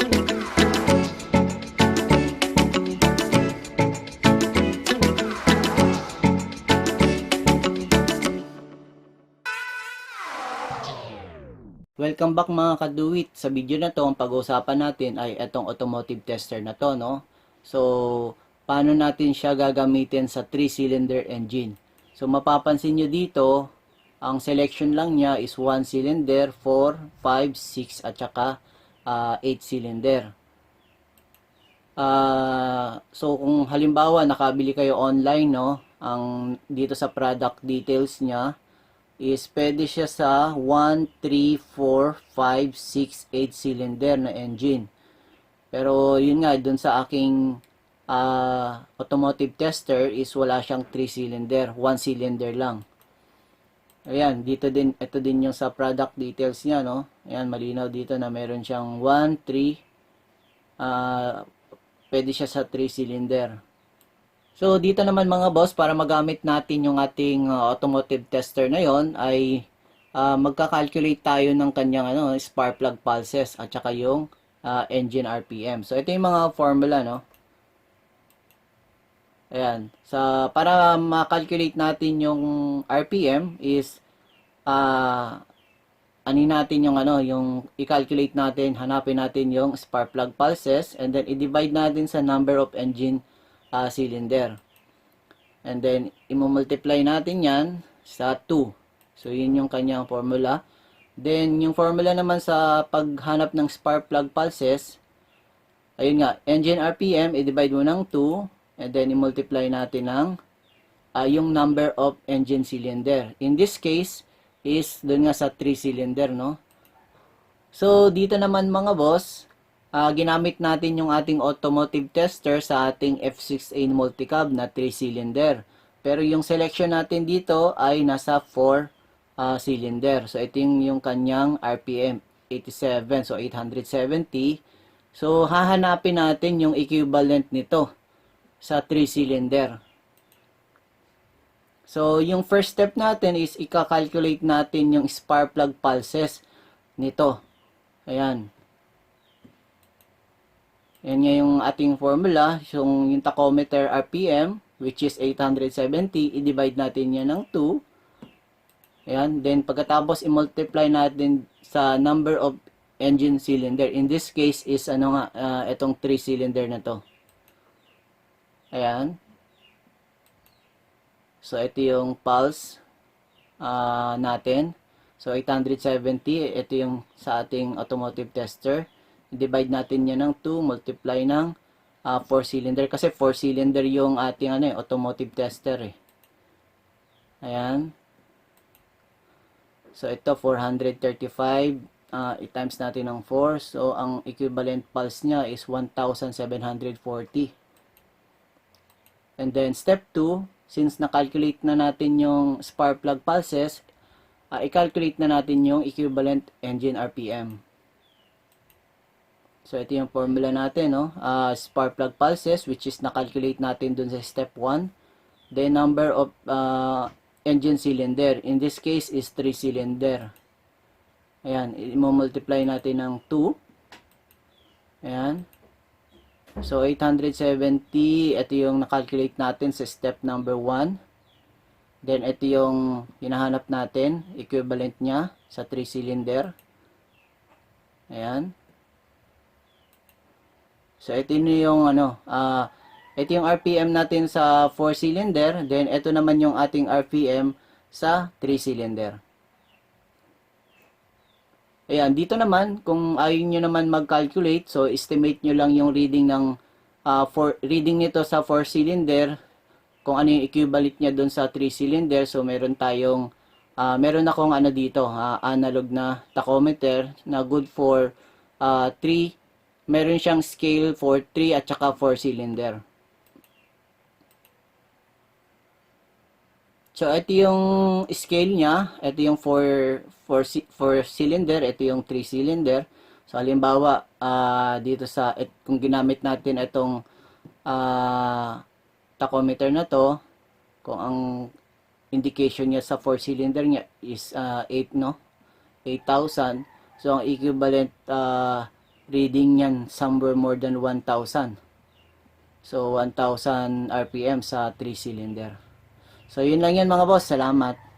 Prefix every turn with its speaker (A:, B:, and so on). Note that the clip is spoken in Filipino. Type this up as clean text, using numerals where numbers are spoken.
A: Welcome back mga kaduwit. Sa video na to, ang pag-uusapan natin ay itong automotive tester na to, no? So, paano natin siya gagamitin sa 3-cylinder engine? So, mapapansin nyo dito, ang selection lang niya is 1 cylinder, 4, 5, 6, at saka 8 cylinder. So, kung halimbawa nakabili kayo online, no? Ang dito sa product details niya, is pwede siya sa 1, 3, 4, 5, 6, 8 cylinder na engine. Pero yun nga, dun sa aking automotive tester is wala siyang 3 cylinder, 1 cylinder lang. Ayan, dito din, ito din yung sa product details niya, no? Ayan, malinaw dito na meron siyang 1, 3, pwede siya sa 3 cylinder. So, dito naman mga boss, para magamit natin yung ating automotive tester na yon ay magka-calculate tayo ng kanyang spark plug pulses at saka yung engine RPM. So, ito yung mga formula, no? Ayan. Para ma-calculate natin yung RPM is natin yung yung i-calculate natin, hanapin natin yung spark plug pulses and then i-divide natin sa number of engine cylinder. And then, i-multiply natin yan sa 2. So, yun yung kanyang formula. Then, yung formula naman sa paghanap ng spark plug pulses, ayun nga, engine RPM, i-divide mo ng 2, and then i-multiply natin ng yung number of engine cylinder. In this case, is doon nga sa 3 cylinder, no? So, dito naman mga boss, ginamit natin yung ating automotive tester sa ating F6A multicab na 3 cylinder. Pero yung selection natin dito ay nasa 4 cylinder. So ito yung kanyang RPM 87, so 870. So hahanapin natin yung equivalent nito sa 3 cylinder. So yung first step natin is i-calculate natin yung spark plug pulses nito. Ayan. Yan nga yung ating formula, yung tachometer RPM, which is 870, i-divide natin yan ng 2. Ayan, then pagkatapos i-multiply natin sa number of engine cylinder. In this case is itong 3 cylinder na to. Ayan. So ito yung pulse natin. So 870, ito yung sa ating automotive tester. Divide natin yan ng 2, multiply ng 4 cylinder. Kasi 4 cylinder yung ating automotive tester eh. Ayan. So, ito 435. I-times natin ng 4. So, ang equivalent pulse niya is 1,740. And then, step 2, since na-calculate na natin yung spark plug pulses, i-calculate na natin yung equivalent engine RPM. So, ito yung formula natin, no? Spark plug pulses, which is na-calculate natin dun sa step 1. The number of engine cylinder, in this case, is 3 cylinder. Ayan, i-multiply natin ng 2. Ayan. So, 870, ito yung na-calculate natin sa step number 1. Then, ito yung hinahanap natin, equivalent niya sa 3 cylinder. Ayan. So, ito yung ito yung RPM natin sa 4 cylinder, then ito naman yung ating RPM sa 3 cylinder. Ayan, dito naman kung ayaw nyo naman mag-calculate, so estimate nyo lang yung reading ng reading nito sa 4 cylinder, kung ano yung equivalent niya doon sa 3 cylinder. So meron tayong meron akong dito, analog na tachometer na good for 3. Meron siyang scale for 3 at saka 4 cylinder. So, ito yung scale niya. Ito yung 4 cylinder. Ito yung 3 cylinder. So, halimbawa, dito sa, kung ginamit natin itong tachometer na to, kung ang indication niya sa 4 cylinder niya is 8, no? 8,000. So, ang equivalent reading yan somewhere more than 1,000. So 1,000 RPM sa 3 cylinder. So yun lang yan mga boss, salamat.